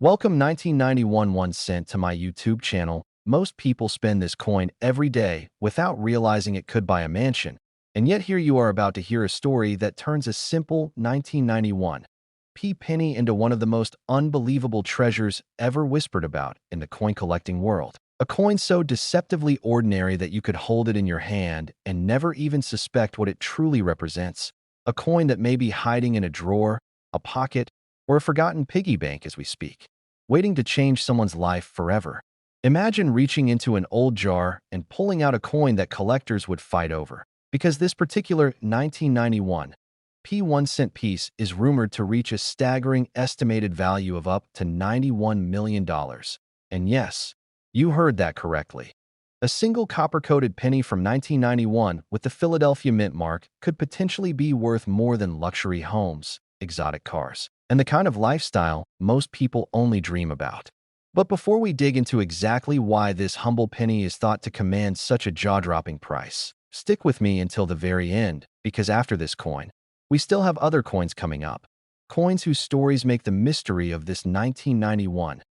Welcome 1991 1 cent to my YouTube channel. Most people spend this coin every day without realizing it could buy a mansion. And yet here you are about to hear a story that turns a simple 1991 penny into one of the most unbelievable treasures ever whispered about in the coin collecting world. A coin so deceptively ordinary that you could hold it in your hand and never even suspect what it truly represents. A coin that may be hiding in a drawer, a pocket, or a forgotten piggy bank as we speak, waiting to change someone's life forever. Imagine reaching into an old jar and pulling out a coin that collectors would fight over, because this particular 1991 1 cent piece is rumored to reach a staggering estimated value of up to $91 million. And yes, you heard that correctly. A single copper-coated penny from 1991 with the Philadelphia Mint mark could potentially be worth more than luxury homes, exotic cars, and the kind of lifestyle most people only dream about. But before we dig into exactly why this humble penny is thought to command such a jaw-dropping price, stick with me until the very end, because after this coin, we still have other coins coming up. Coins whose stories make the mystery of this 1991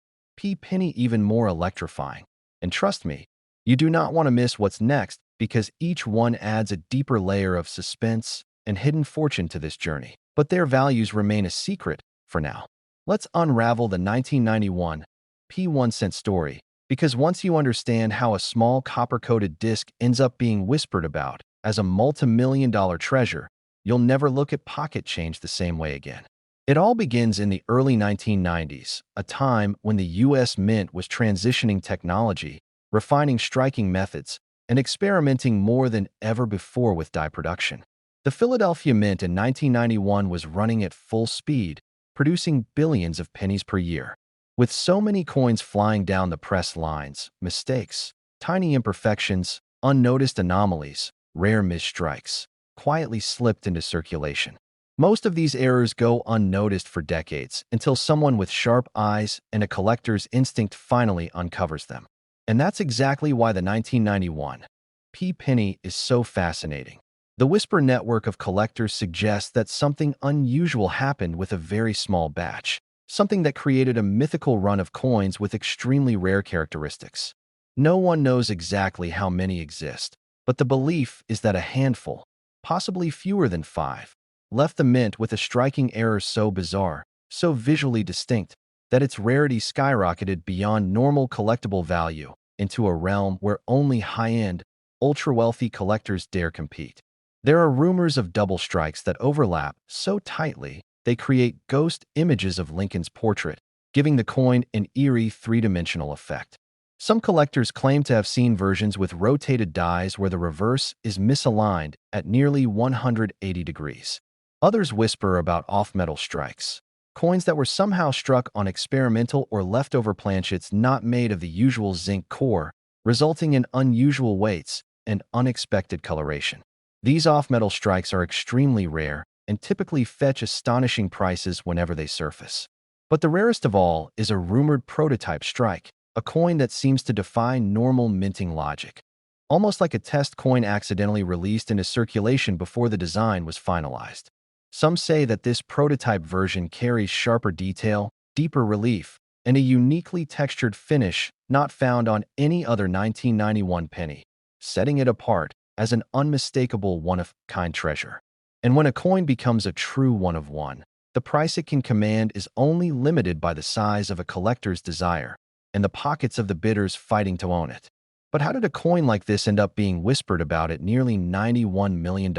penny even more electrifying. And trust me, you do not want to miss what's next, because each one adds a deeper layer of suspense and hidden fortune to this journey. But their values remain a secret for now. Let's unravel the 1991 1 cent story, because once you understand how a small copper-coated disc ends up being whispered about as a multi-million-dollar treasure, you'll never look at pocket change the same way again. It all begins in the early 1990s, a time when the U.S. Mint was transitioning technology, refining striking methods, and experimenting more than ever before with die production. The Philadelphia Mint in 1991 was running at full speed, producing billions of pennies per year. With so many coins flying down the press lines, mistakes, tiny imperfections, unnoticed anomalies, rare misstrikes quietly slipped into circulation. Most of these errors go unnoticed for decades until someone with sharp eyes and a collector's instinct finally uncovers them. And that's exactly why the 1991 penny is so fascinating. The Whisper network of collectors suggests that something unusual happened with a very small batch, something that created a mythical run of coins with extremely rare characteristics. No one knows exactly how many exist, but the belief is that a handful, possibly fewer than 5, left the mint with a striking error so bizarre, so visually distinct, that its rarity skyrocketed beyond normal collectible value into a realm where only high-end, ultra-wealthy collectors dare compete. There are rumors of double strikes that overlap so tightly they create ghost images of Lincoln's portrait, giving the coin an eerie three-dimensional effect. Some collectors claim to have seen versions with rotated dies where the reverse is misaligned at nearly 180 degrees. Others whisper about off-metal strikes, coins that were somehow struck on experimental or leftover planchets not made of the usual zinc core, resulting in unusual weights and unexpected coloration. These off-metal strikes are extremely rare and typically fetch astonishing prices whenever they surface. But the rarest of all is a rumored prototype strike, a coin that seems to defy normal minting logic. Almost like a test coin accidentally released into circulation before the design was finalized. Some say that this prototype version carries sharper detail, deeper relief, and a uniquely textured finish not found on any other 1991 penny, setting it apart as an unmistakable one-of-a-kind treasure. And when a coin becomes a true one-of-one, the price it can command is only limited by the size of a collector's desire and the pockets of the bidders fighting to own it. But how did a coin like this end up being whispered about at nearly $91 million?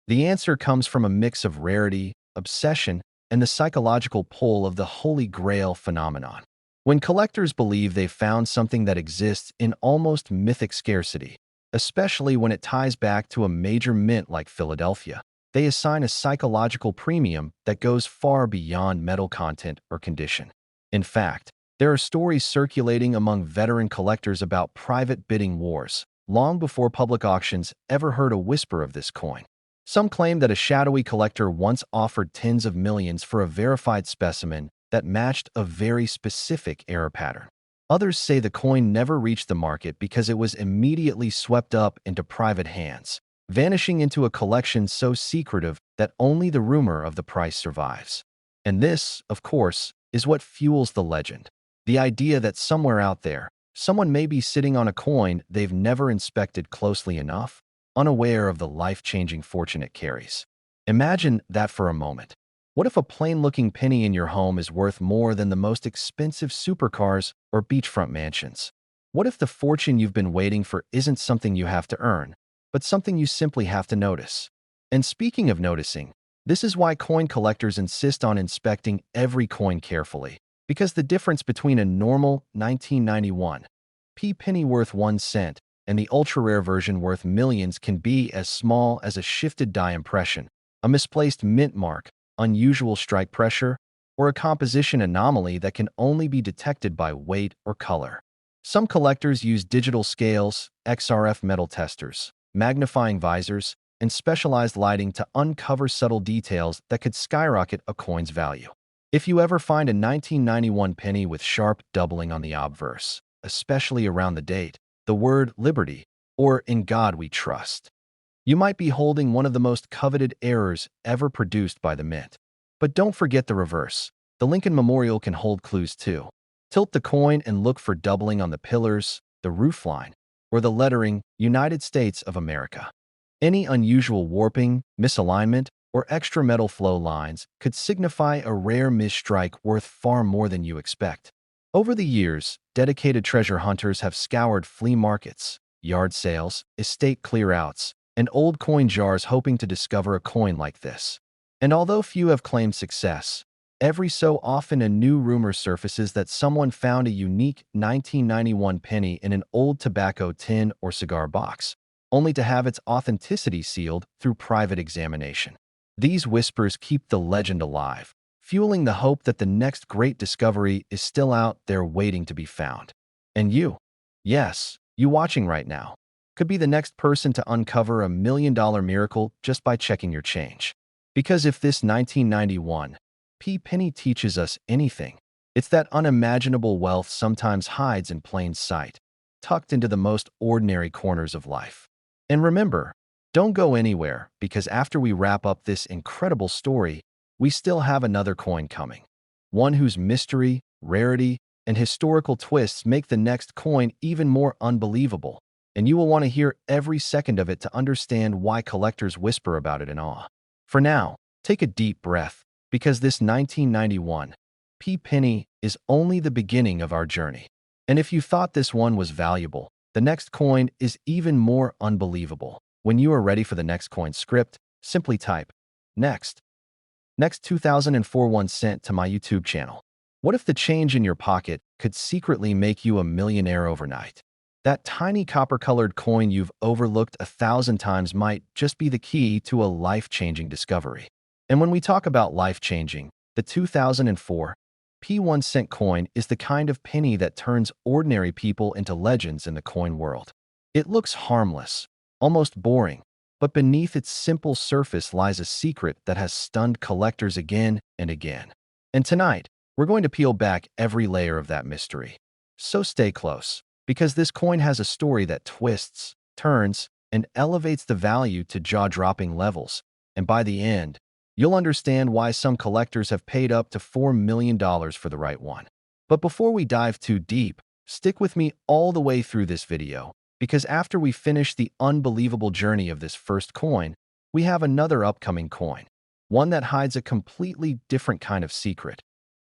The answer comes from a mix of rarity, obsession, and the psychological pull of the Holy Grail phenomenon. When collectors believe they've found something that exists in almost mythic scarcity, especially when it ties back to a major mint like Philadelphia, they assign a psychological premium that goes far beyond metal content or condition. In fact, there are stories circulating among veteran collectors about private bidding wars, long before public auctions ever heard a whisper of this coin. Some claim that a shadowy collector once offered tens of millions for a verified specimen that matched a very specific error pattern. Others say the coin never reached the market because it was immediately swept up into private hands, vanishing into a collection so secretive that only the rumor of the price survives. And this, of course, is what fuels the legend. The idea that somewhere out there, someone may be sitting on a coin they've never inspected closely enough, unaware of the life-changing fortune it carries. Imagine that for a moment. What if a plain-looking penny in your home is worth more than the most expensive supercars or beachfront mansions? What if the fortune you've been waiting for isn't something you have to earn, but something you simply have to notice? And speaking of noticing, this is why coin collectors insist on inspecting every coin carefully, because the difference between a normal 1991 p penny worth 1 cent and the ultra-rare version worth millions can be as small as a shifted die impression, a misplaced mint mark, unusual strike pressure, or a composition anomaly that can only be detected by weight or color. Some collectors use digital scales, XRF metal testers, magnifying visors, and specialized lighting to uncover subtle details that could skyrocket a coin's value. If you ever find a 1991 penny with sharp doubling on the obverse, especially around the date, the word liberty, or in God we trust, you might be holding one of the most coveted errors ever produced by the mint. But don't forget the reverse. The Lincoln Memorial can hold clues too. Tilt the coin and look for doubling on the pillars, the roofline, or the lettering United States of America. Any unusual warping, misalignment, or extra metal flow lines could signify a rare misstrike worth far more than you expect. Over the years, dedicated treasure hunters have scoured flea markets, yard sales, estate clearouts, and old coin jars hoping to discover a coin like this. And although few have claimed success, every so often a new rumor surfaces that someone found a unique 1991 penny in an old tobacco tin or cigar box, only to have its authenticity sealed through private examination. These whispers keep the legend alive, fueling the hope that the next great discovery is still out there waiting to be found. And you, yes, you watching right now, could be the next person to uncover $1 million miracle just by checking your change. Because if this 1991 p penny teaches us anything, it's that unimaginable wealth sometimes hides in plain sight, tucked into the most ordinary corners of life. And remember, don't go anywhere, because after we wrap up this incredible story, we still have another coin coming. One whose mystery, rarity, and historical twists make the next coin even more unbelievable, and you will want to hear every second of it to understand why collectors whisper about it in awe. For now, take a deep breath, because this 1991 p penny is only the beginning of our journey. And if you thought this one was valuable, the next coin is even more unbelievable. When you are ready for the next coin script, simply type next 2004 1 cent to my YouTube channel. What if the change in your pocket could secretly make you a millionaire overnight? That tiny copper-colored coin you've overlooked 1,000 times might just be the key to a life-changing discovery. And when we talk about life-changing, the 2004 p 1 cent coin is the kind of penny that turns ordinary people into legends in the coin world. It looks harmless, almost boring, but beneath its simple surface lies a secret that has stunned collectors again and again. And tonight, we're going to peel back every layer of that mystery. So stay close, because this coin has a story that twists, turns, and elevates the value to jaw-dropping levels. And by the end, you'll understand why some collectors have paid up to $4 million for the right one. But before we dive too deep, stick with me all the way through this video, because after we finish the unbelievable journey of this first coin, we have another upcoming coin, one that hides a completely different kind of secret,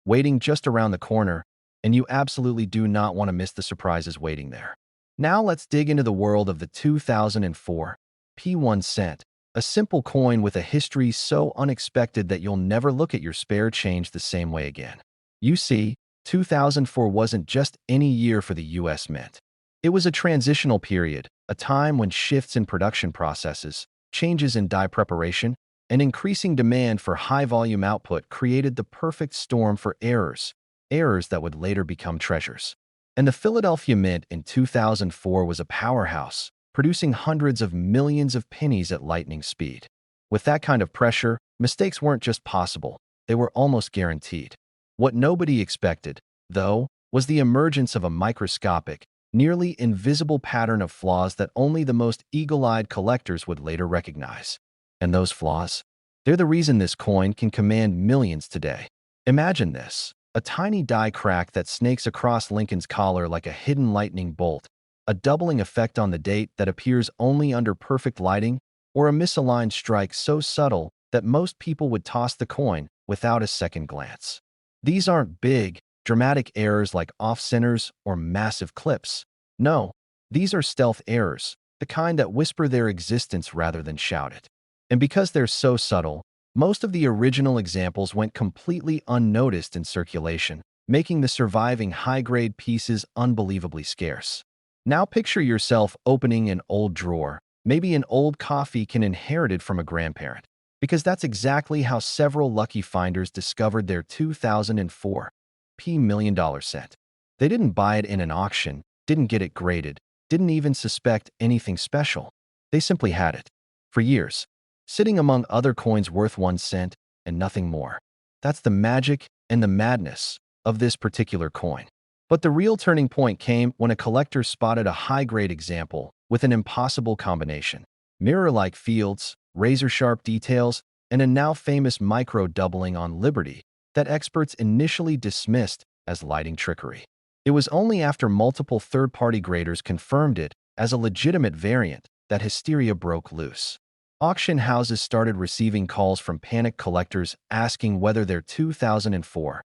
waiting just around the corner, and you absolutely do not want to miss the surprises waiting there. Now let's dig into the world of the 2004 p 1 cent, a simple coin with a history so unexpected that you'll never look at your spare change the same way again. You see, 2004 wasn't just any year for the US Mint. It was a transitional period, a time when shifts in production processes, changes in die preparation, and increasing demand for high-volume output created the perfect storm for errors that would later become treasures. And the Philadelphia Mint in 2004 was a powerhouse, producing hundreds of millions of pennies at lightning speed. With that kind of pressure, mistakes weren't just possible, they were almost guaranteed. What nobody expected, though, was the emergence of a microscopic, nearly invisible pattern of flaws that only the most eagle-eyed collectors would later recognize. And those flaws? They're the reason this coin can command millions today. Imagine this. a tiny die crack that snakes across Lincoln's collar like a hidden lightning bolt, a doubling effect on the date that appears only under perfect lighting, or a misaligned strike so subtle that most people would toss the coin without a second glance. These aren't big, dramatic errors like off-centers or massive clips. No, these are stealth errors, the kind that whisper their existence rather than shout it. And because they're so subtle, most of the original examples went completely unnoticed in circulation, making the surviving high-grade pieces unbelievably scarce. Now picture yourself opening an old drawer, maybe an old coffee can inherited from a grandparent, because that's exactly how several lucky finders discovered their 2004 P million-dollar set. They didn't buy it in an auction, didn't get it graded, didn't even suspect anything special. They simply had it. For years, sitting among other coins worth 1 cent and nothing more. That's the magic and the madness of this particular coin. But the real turning point came when a collector spotted a high-grade example with an impossible combination. Mirror-like fields, razor-sharp details, and a now-famous micro-doubling on Liberty that experts initially dismissed as lighting trickery. It was only after multiple third-party graders confirmed it as a legitimate variant that hysteria broke loose. Auction houses started receiving calls from panicked collectors asking whether their 2004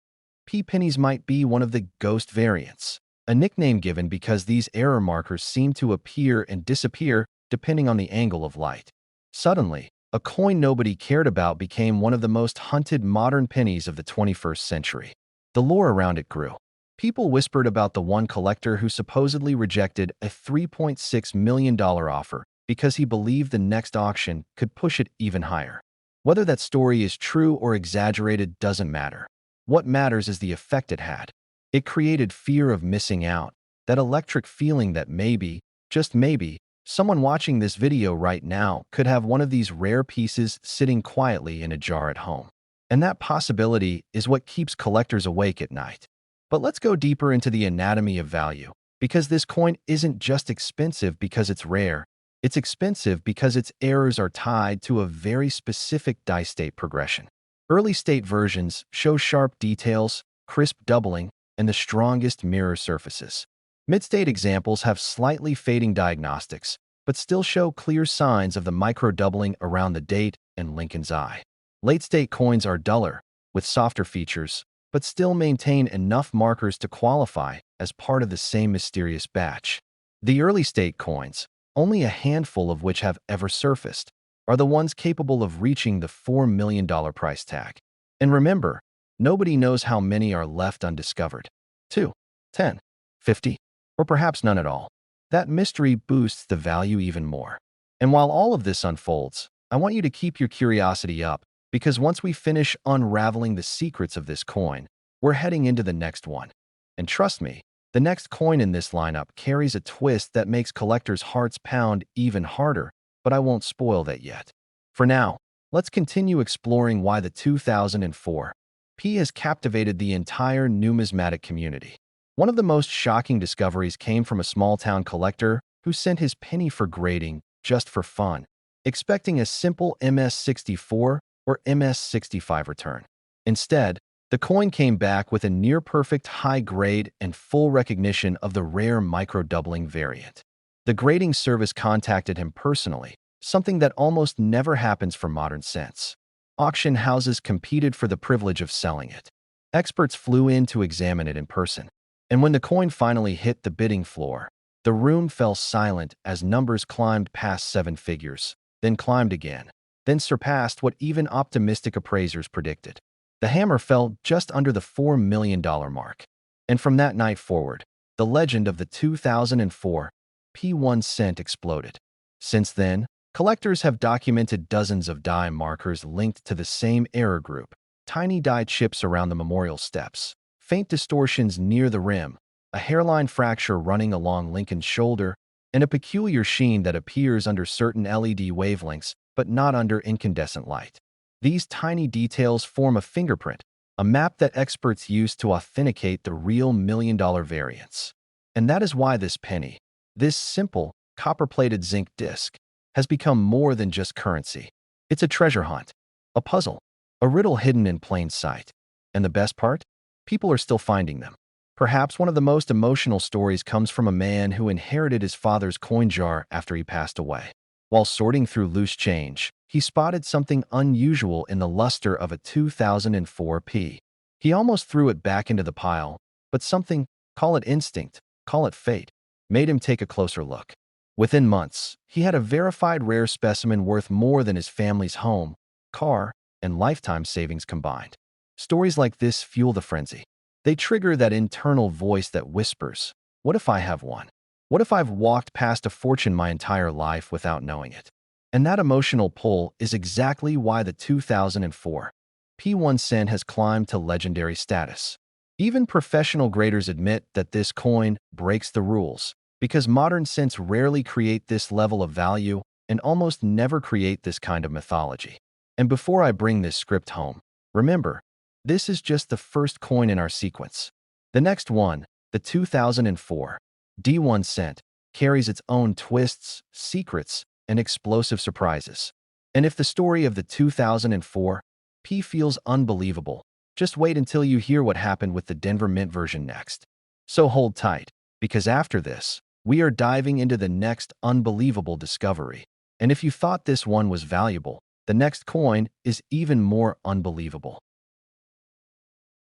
P pennies might be one of the ghost variants, a nickname given because these error markers seem to appear and disappear depending on the angle of light. Suddenly, a coin nobody cared about became one of the most hunted modern pennies of the 21st century. The lore around it grew. People whispered about the one collector who supposedly rejected a $3.6 million offer because he believed the next auction could push it even higher. Whether that story is true or exaggerated doesn't matter. What matters is the effect it had. It created fear of missing out, that electric feeling that maybe, just maybe, someone watching this video right now could have one of these rare pieces sitting quietly in a jar at home. And that possibility is what keeps collectors awake at night. But let's go deeper into the anatomy of value, because this coin isn't just expensive because it's rare. It's expensive because its errors are tied to a very specific die state progression. Early state versions show sharp details, crisp doubling, and the strongest mirror surfaces. Mid-state examples have slightly fading diagnostics, but still show clear signs of the micro-doubling around the date and Lincoln's eye. Late-state coins are duller, with softer features, but still maintain enough markers to qualify as part of the same mysterious batch. The early-state coins, only a handful of which have ever surfaced, are the ones capable of reaching the $4 million price tag. And remember, nobody knows how many are left undiscovered. 2, 10, 50, or perhaps none at all. That mystery boosts the value even more. And while all of this unfolds, I want you to keep your curiosity up, because once we finish unraveling the secrets of this coin, we're heading into the next one. And trust me, the next coin in this lineup carries a twist that makes collectors' hearts pound even harder, but I won't spoil that yet. For now, let's continue exploring why the 2004 P has captivated the entire numismatic community. One of the most shocking discoveries came from a small-town collector who sent his penny for grading just for fun, expecting a simple MS-64 or MS-65 return. Instead, the coin came back with a near-perfect high grade and full recognition of the rare micro-doubling variant. The grading service contacted him personally, something that almost never happens for modern cents. Auction houses competed for the privilege of selling it. Experts flew in to examine it in person. And when the coin finally hit the bidding floor, the room fell silent as numbers climbed past 7 figures, then climbed again, then surpassed what even optimistic appraisers predicted. The hammer fell just under the $4 million mark. And from that night forward, the legend of the 2004 P1 cent exploded. Since then, collectors have documented dozens of die markers linked to the same error group: tiny die chips around the memorial steps, faint distortions near the rim, a hairline fracture running along Lincoln's shoulder, and a peculiar sheen that appears under certain LED wavelengths but not under incandescent light. These tiny details form a fingerprint, a map that experts use to authenticate the real million-dollar variants. And that is why this penny, this simple, copper-plated zinc disc, has become more than just currency. It's a treasure hunt, a puzzle, a riddle hidden in plain sight. And the best part? people are still finding them. Perhaps one of the most emotional stories comes from a man who inherited his father's coin jar after he passed away. While sorting through loose change, he spotted something unusual in the luster of a 2004 P. He almost threw it back into the pile, but something, call it instinct, call it fate, made him take a closer look. Within months, he had a verified rare specimen worth more than his family's home, car, and lifetime savings combined. Stories like this fuel the frenzy. They trigger that internal voice that whispers, "What if I have one? What if I've walked past a fortune my entire life without knowing it?" And that emotional pull is exactly why the 2004 P1 cent has climbed to legendary status. Even professional graders admit that this coin breaks the rules, because modern cents rarely create this level of value and almost never create this kind of mythology. And before I bring this script home, remember, this is just the first coin in our sequence. The next one, the 2004 D1 cent, carries its own twists, secrets, and explosive surprises. And if the story of the 2004 P feels unbelievable, just wait until you hear what happened with the Denver Mint version next. So hold tight, because after this, we are diving into the next unbelievable discovery. And if you thought this one was valuable, the next coin is even more unbelievable.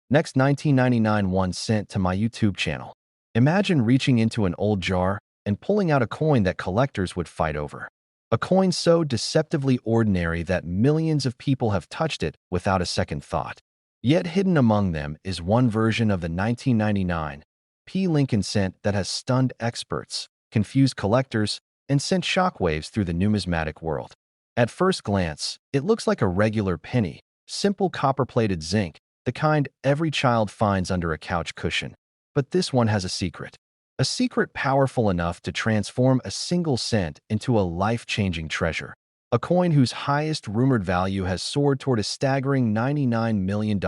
Next, 1999 1 cent to my YouTube channel. Imagine reaching into an old jar and pulling out a coin that collectors would fight over. A coin so deceptively ordinary that millions of people have touched it without a second thought. Yet hidden among them is one version of the 1999 P Lincoln cent that has stunned experts, confused collectors, and sent shockwaves through the numismatic world. At first glance, it looks like a regular penny, simple copper-plated zinc, the kind every child finds under a couch cushion. But this one has a secret. A secret powerful enough to transform a single cent into a life-changing treasure. A coin whose highest rumored value has soared toward a staggering $99 million,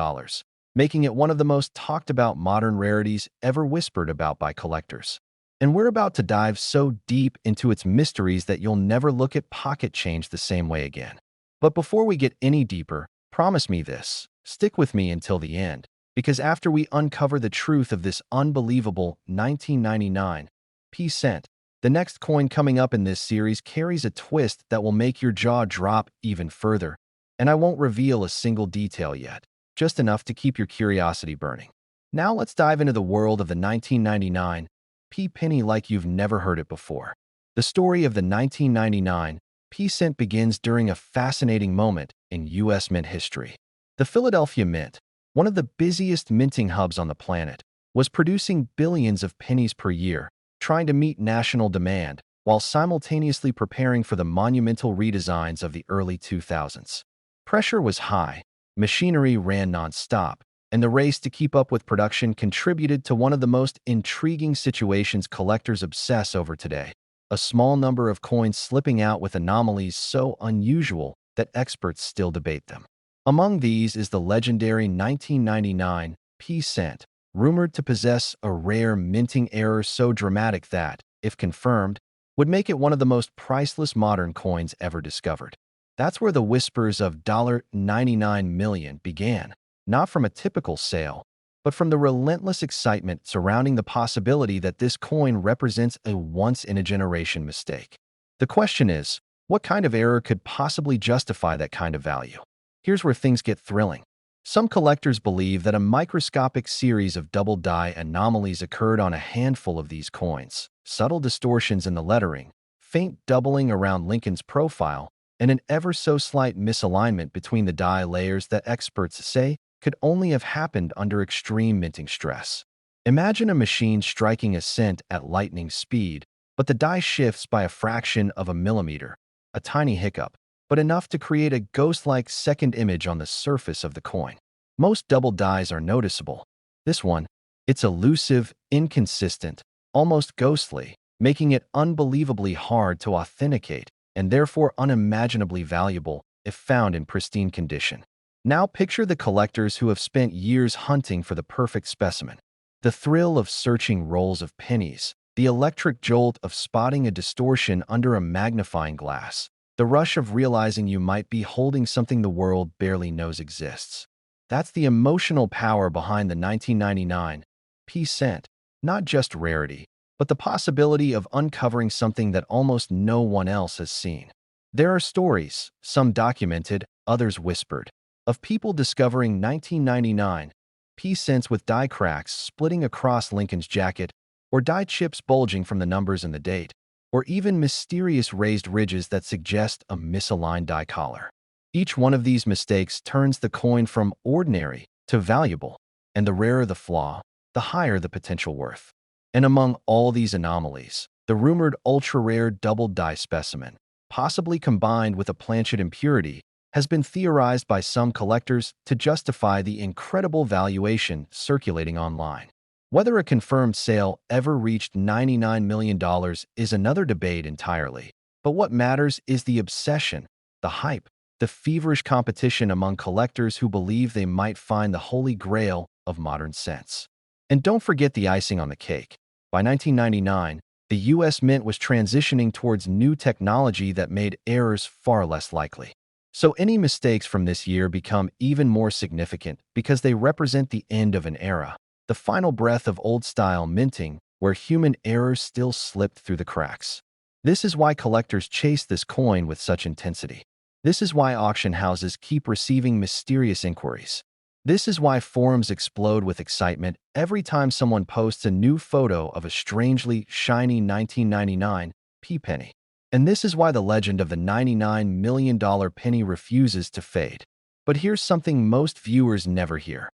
making it one of the most talked about modern rarities ever whispered about by collectors. And we're about to dive so deep into its mysteries that you'll never look at pocket change the same way again. But before we get any deeper, promise me this. Stick with me until the end, because after we uncover the truth of this unbelievable 1999 P cent, the next coin coming up in this series carries a twist that will make your jaw drop even further. And I won't reveal a single detail yet, just enough to keep your curiosity burning. Now let's dive into the world of the 1999 P penny like you've never heard it before. The story of the 1999 P cent begins during a fascinating moment in U.S. mint history. The Philadelphia Mint, one of the busiest minting hubs on the planet, was producing billions of pennies per year, trying to meet national demand while simultaneously preparing for the monumental redesigns of the early 2000s. Pressure was high, machinery ran non-stop, and the race to keep up with production contributed to one of the most intriguing situations collectors obsess over today: a small number of coins slipping out with anomalies so unusual that experts still debate them. Among these is the legendary 1999 P cent, rumored to possess a rare minting error so dramatic that, if confirmed, would make it one of the most priceless modern coins ever discovered. That's where the whispers of $99 million began, not from a typical sale, but from the relentless excitement surrounding the possibility that this coin represents a once-in-a-generation mistake. The question is, what kind of error could possibly justify that kind of value? Here's where things get thrilling. Some collectors believe that a microscopic series of double die anomalies occurred on a handful of these coins: subtle distortions in the lettering, faint doubling around Lincoln's profile, and an ever-so-slight misalignment between the die layers that experts say could only have happened under extreme minting stress. Imagine a machine striking a cent at lightning speed, but the die shifts by a fraction of a millimeter, a tiny hiccup, but enough to create a ghost-like second image on the surface of the coin. Most double dies are noticeable. This one, it's elusive, inconsistent, almost ghostly, making it unbelievably hard to authenticate and therefore unimaginably valuable if found in pristine condition. Now picture the collectors who have spent years hunting for the perfect specimen. The thrill of searching rolls of pennies, the electric jolt of spotting a distortion under a magnifying glass, the rush of realizing you might be holding something the world barely knows exists. That's the emotional power behind the 1999 P cent, not just rarity, but the possibility of uncovering something that almost no one else has seen. There are stories, some documented, others whispered, of people discovering 1999 P cents with die cracks splitting across Lincoln's jacket, or die chips bulging from the numbers and the date, or even mysterious raised ridges that suggest a misaligned die collar. Each one of these mistakes turns the coin from ordinary to valuable, and the rarer the flaw, the higher the potential worth. And among all these anomalies, the rumored ultra-rare double die specimen, possibly combined with a planchet impurity, has been theorized by some collectors to justify the incredible valuation circulating online. Whether a confirmed sale ever reached $99 million is another debate entirely. But what matters is the obsession, the hype, the feverish competition among collectors who believe they might find the holy grail of modern cents. And don't forget the icing on the cake. By 1999, the U.S. Mint was transitioning towards new technology that made errors far less likely. So any mistakes from this year become even more significant because they represent the end of an era, the final breath of old-style minting where human errors still slipped through the cracks. This is why collectors chase this coin with such intensity. This is why auction houses keep receiving mysterious inquiries. This is why forums explode with excitement every time someone posts a new photo of a strangely shiny 1999 p penny. And this is why the legend of the $99 million penny refuses to fade. But here's something most viewers never hear.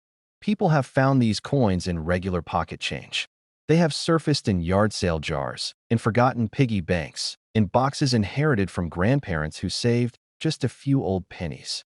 People have found these coins in regular pocket change. They have surfaced in yard sale jars, in forgotten piggy banks, in boxes inherited from grandparents who saved just a few old pennies.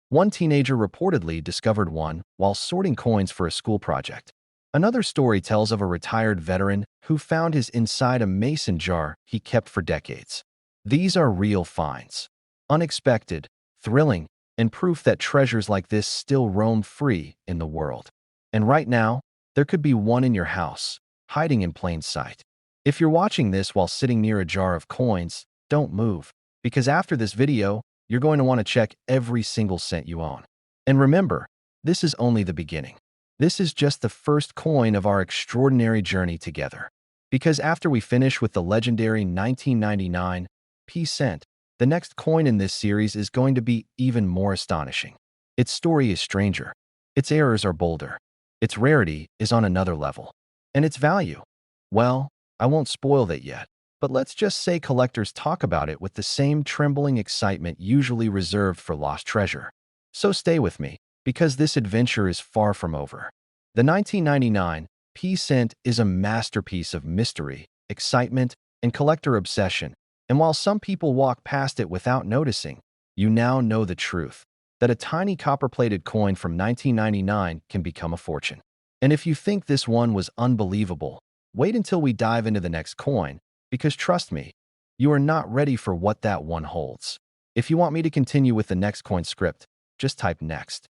One teenager reportedly discovered one while sorting coins for a school project. Another story tells of a retired veteran who found his inside a mason jar he kept for decades. These are real finds. Unexpected, thrilling, and proof that treasures like this still roam free in the world. And right now, there could be one in your house, hiding in plain sight. If you're watching this while sitting near a jar of coins, don't move, because after this video, you're going to want to check every single cent you own. And remember, this is only the beginning. This is just the first coin of our extraordinary journey together. Because after we finish with the legendary 1999 P cent, the next coin in this series is going to be even more astonishing. Its story is stranger. Its errors are bolder. Its rarity is on another level. And its value? Well, I won't spoil that yet. But let's just say collectors talk about it with the same trembling excitement usually reserved for lost treasure. So stay with me, because this adventure is far from over. The 1999 P cent is a masterpiece of mystery, excitement, and collector obsession, and while some people walk past it without noticing, you now know the truth, that a tiny copper-plated coin from 1999 can become a fortune. And if you think this one was unbelievable, wait until we dive into the next coin, because trust me, you are not ready for what that one holds. If you want me to continue with the next coin script, just type next.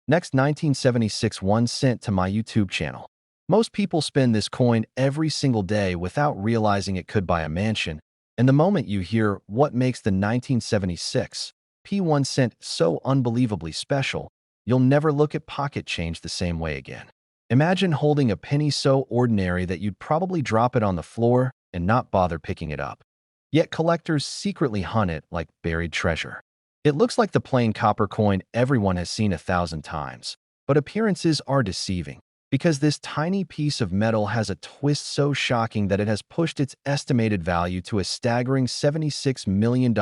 Next 1976 1 cent to my YouTube channel. Most people spend this coin every single day without realizing it could buy a mansion, and the moment you hear what makes the 1976 P1 cent so unbelievably special, you'll never look at pocket change the same way again. Imagine holding a penny so ordinary that you'd probably drop it on the floor and not bother picking it up. Yet collectors secretly hunt it like buried treasure. It looks like the plain copper coin everyone has seen 1,000 times, but appearances are deceiving, because this tiny piece of metal has a twist so shocking that it has pushed its estimated value to a staggering $76 million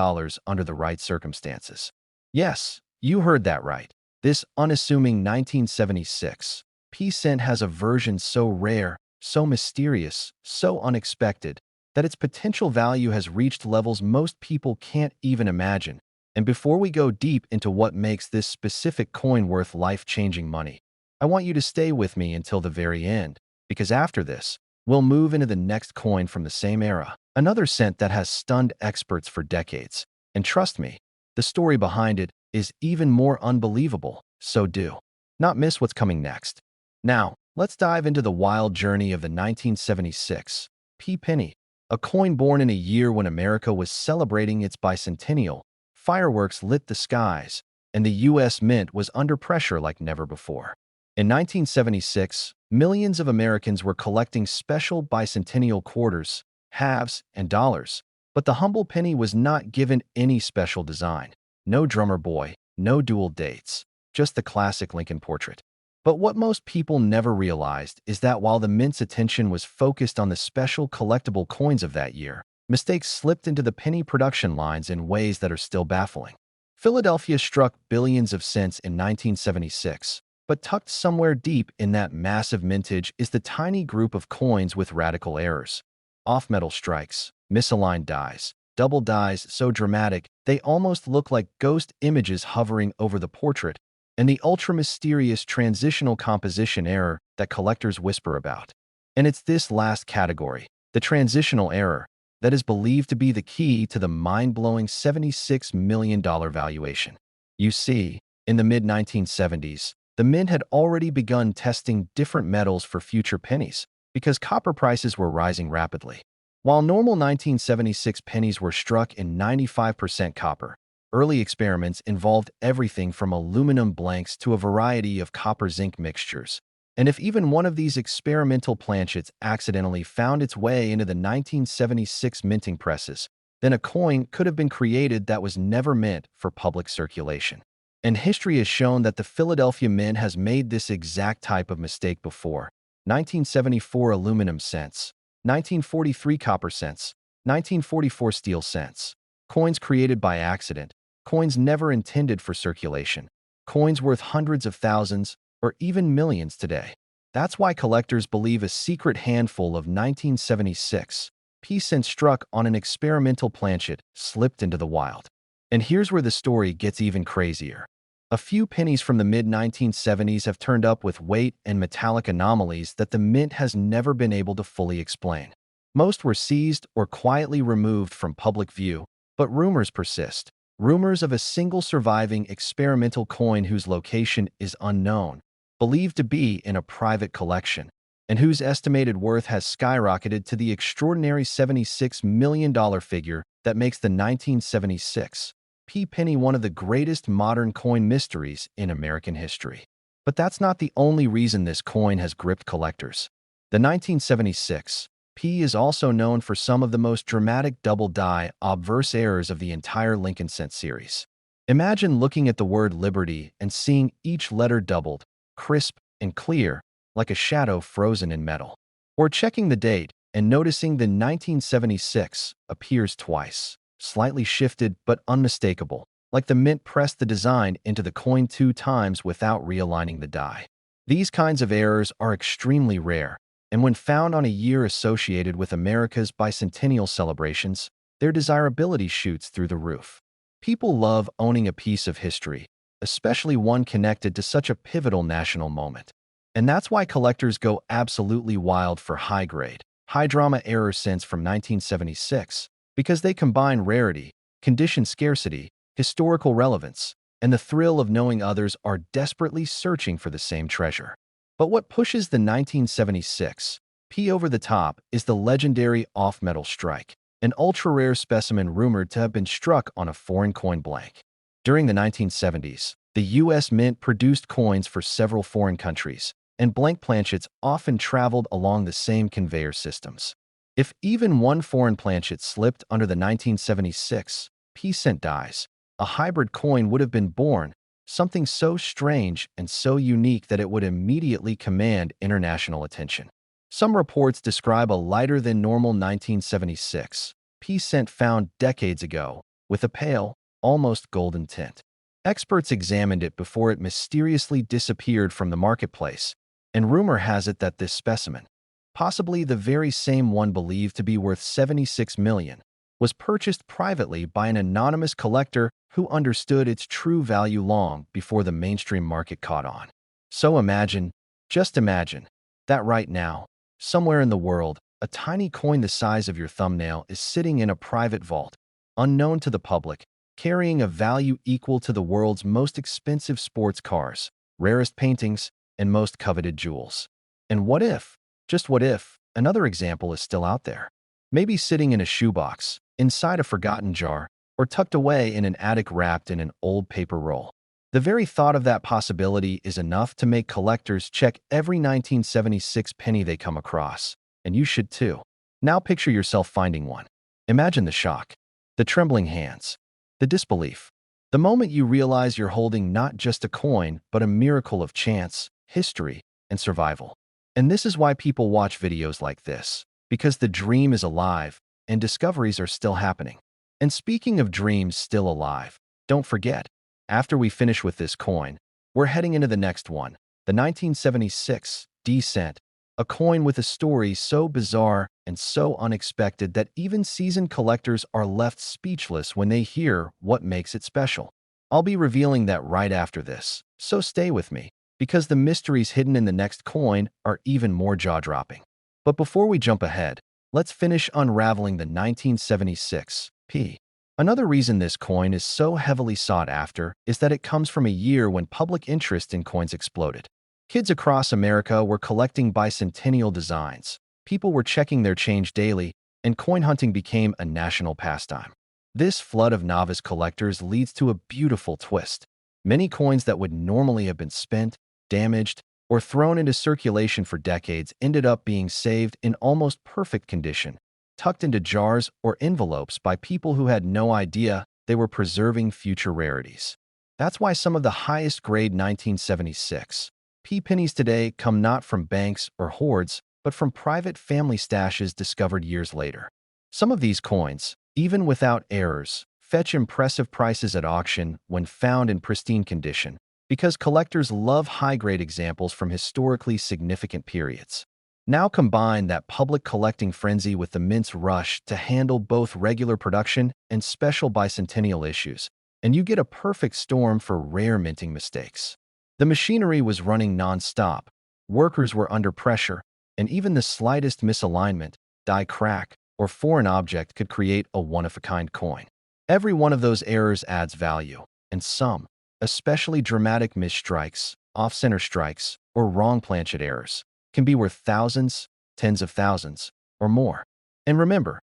under the right circumstances. Yes, you heard that right. This unassuming 1976 P cent has a version so rare, so mysterious, so unexpected, that its potential value has reached levels most people can't even imagine. And before we go deep into what makes this specific coin worth life-changing money, I want you to stay with me until the very end, because after this, we'll move into the next coin from the same era, another cent that has stunned experts for decades. And trust me, the story behind it is even more unbelievable, so do not miss what's coming next. Now, let's dive into the wild journey of the 1976 P penny, a coin born in a year when America was celebrating its bicentennial. Fireworks lit the skies, and the U.S. Mint was under pressure like never before. In 1976, millions of Americans were collecting special bicentennial quarters, halves, and dollars, but the humble penny was not given any special design. No drummer boy, no dual dates, just the classic Lincoln portrait. But what most people never realized is that while the mint's attention was focused on the special collectible coins of that year, mistakes slipped into the penny production lines in ways that are still baffling. Philadelphia struck billions of cents in 1976, but tucked somewhere deep in that massive mintage is the tiny group of coins with radical errors. Off-metal strikes, misaligned dies, double dies so dramatic they almost look like ghost images hovering over the portrait, and the ultra-mysterious transitional composition error that collectors whisper about. And it's this last category, the transitional error, that is believed to be the key to the mind-blowing $76 million valuation. You see, in the mid-1970s, the Mint had already begun testing different metals for future pennies because copper prices were rising rapidly. While normal 1976 pennies were struck in 95% copper, early experiments involved everything from aluminum blanks to a variety of copper-zinc mixtures. And if even one of these experimental planchets accidentally found its way into the 1976 minting presses, then a coin could have been created that was never meant for public circulation. And history has shown that the Philadelphia Mint has made this exact type of mistake before. 1974 aluminum cents, 1943 copper cents, 1944 steel cents. Coins created by accident, coins never intended for circulation, coins worth hundreds of thousands or even millions today. That's why collectors believe a secret handful of 1976 p-cents struck on an experimental planchet slipped into the wild. And here's where the story gets even crazier. A few pennies from the mid-1970s have turned up with weight and metallic anomalies that the Mint has never been able to fully explain. Most were seized or quietly removed from public view, but rumors persist. Rumors of a single surviving experimental coin whose location is unknown, believed to be in a private collection, and whose estimated worth has skyrocketed to the extraordinary $76 million figure that makes the 1976 p-penny one of the greatest modern coin mysteries in American history. But that's not the only reason this coin has gripped collectors. The 1976 p is also known for some of the most dramatic double-die obverse errors of the entire Lincoln cent series. Imagine looking at the word liberty and seeing each letter doubled, crisp and clear, like a shadow frozen in metal. Or checking the date and noticing the 1976 appears twice, slightly shifted but unmistakable, like the Mint pressed the design into the coin 2 times without realigning the die. These kinds of errors are extremely rare, and when found on a year associated with America's bicentennial celebrations, their desirability shoots through the roof. People love owning a piece of history, especially one connected to such a pivotal national moment. And that's why collectors go absolutely wild for high-grade, high-drama error cents from 1976, because they combine rarity, condition scarcity, historical relevance, and the thrill of knowing others are desperately searching for the same treasure. But what pushes the 1976 p over the top is the legendary off-metal strike, an ultra-rare specimen rumored to have been struck on a foreign coin blank. During the 1970s, the U.S. Mint produced coins for several foreign countries, and blank planchets often traveled along the same conveyor systems. If even one foreign planchet slipped under the 1976 p-cent dies, a hybrid coin would have been born, something so strange and so unique that it would immediately command international attention. Some reports describe a lighter-than-normal 1976 p-cent found decades ago, with a pale, almost golden tint. Experts examined it before it mysteriously disappeared from the marketplace, and rumor has it that this specimen, possibly the very same one believed to be worth $76 million, was purchased privately by an anonymous collector who understood its true value long before the mainstream market caught on. So imagine, just imagine, that right now, somewhere in the world, a tiny coin the size of your thumbnail is sitting in a private vault, unknown to the public, carrying a value equal to the world's most expensive sports cars, rarest paintings, and most coveted jewels. And what if, just what if, another example is still out there? Maybe sitting in a shoebox, inside a forgotten jar, or tucked away in an attic wrapped in an old paper roll. The very thought of that possibility is enough to make collectors check every 1976 penny they come across, and you should too. Now picture yourself finding one. Imagine the shock, the trembling hands, the disbelief. The moment you realize you're holding not just a coin, but a miracle of chance, history, and survival. And this is why people watch videos like this, because the dream is alive and discoveries are still happening. And speaking of dreams still alive, don't forget, after we finish with this coin, we're heading into the next one, the 1976 D-cent, a coin with a story so bizarre and so unexpected that even seasoned collectors are left speechless when they hear what makes it special. I'll be revealing that right after this, so stay with me, because the mysteries hidden in the next coin are even more jaw-dropping. But before we jump ahead, let's finish unraveling the 1976 P. Another reason this coin is so heavily sought after is that it comes from a year when public interest in coins exploded. Kids across America were collecting bicentennial designs, people were checking their change daily, and coin hunting became a national pastime. This flood of novice collectors leads to a beautiful twist. Many coins that would normally have been spent, damaged, or thrown into circulation for decades ended up being saved in almost perfect condition, tucked into jars or envelopes by people who had no idea they were preserving future rarities. That's why some of the highest grade 1976 P pennies today come not from banks or hoards, but from private family stashes discovered years later. Some of these coins, even without errors, fetch impressive prices at auction when found in pristine condition, because collectors love high-grade examples from historically significant periods. Now combine that public collecting frenzy with the mint's rush to handle both regular production and special bicentennial issues, and you get a perfect storm for rare minting mistakes. The machinery was running non-stop, workers were under pressure, and even the slightest misalignment, die crack, or foreign object could create a one-of-a-kind coin. Every one of those errors adds value, and some, especially dramatic misstrikes, off-center strikes, or wrong planchet errors, can be worth thousands, tens of thousands, or more. And remember,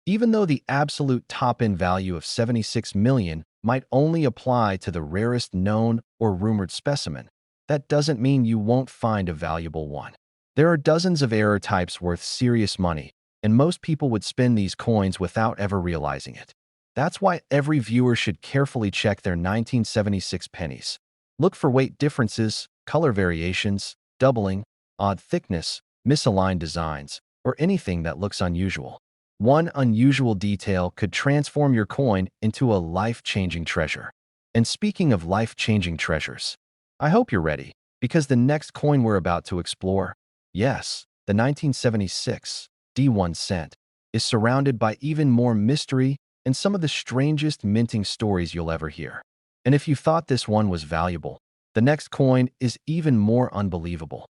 even though the absolute top-end value of 76 million might only apply to the rarest known or rumored specimen, that doesn't mean you won't find a valuable one. There are dozens of error types worth serious money, and most people would spend these coins without ever realizing it. That's why every viewer should carefully check their 1976 pennies. Look for weight differences, color variations, doubling, odd thickness, misaligned designs, or anything that looks unusual. One unusual detail could transform your coin into a life-changing treasure. And speaking of life-changing treasures, I hope you're ready, because the next coin we're about to explore, yes, the 1976 D1 cent, is surrounded by even more mystery and some of the strangest minting stories you'll ever hear. And if you thought this one was valuable, the next coin is even more unbelievable.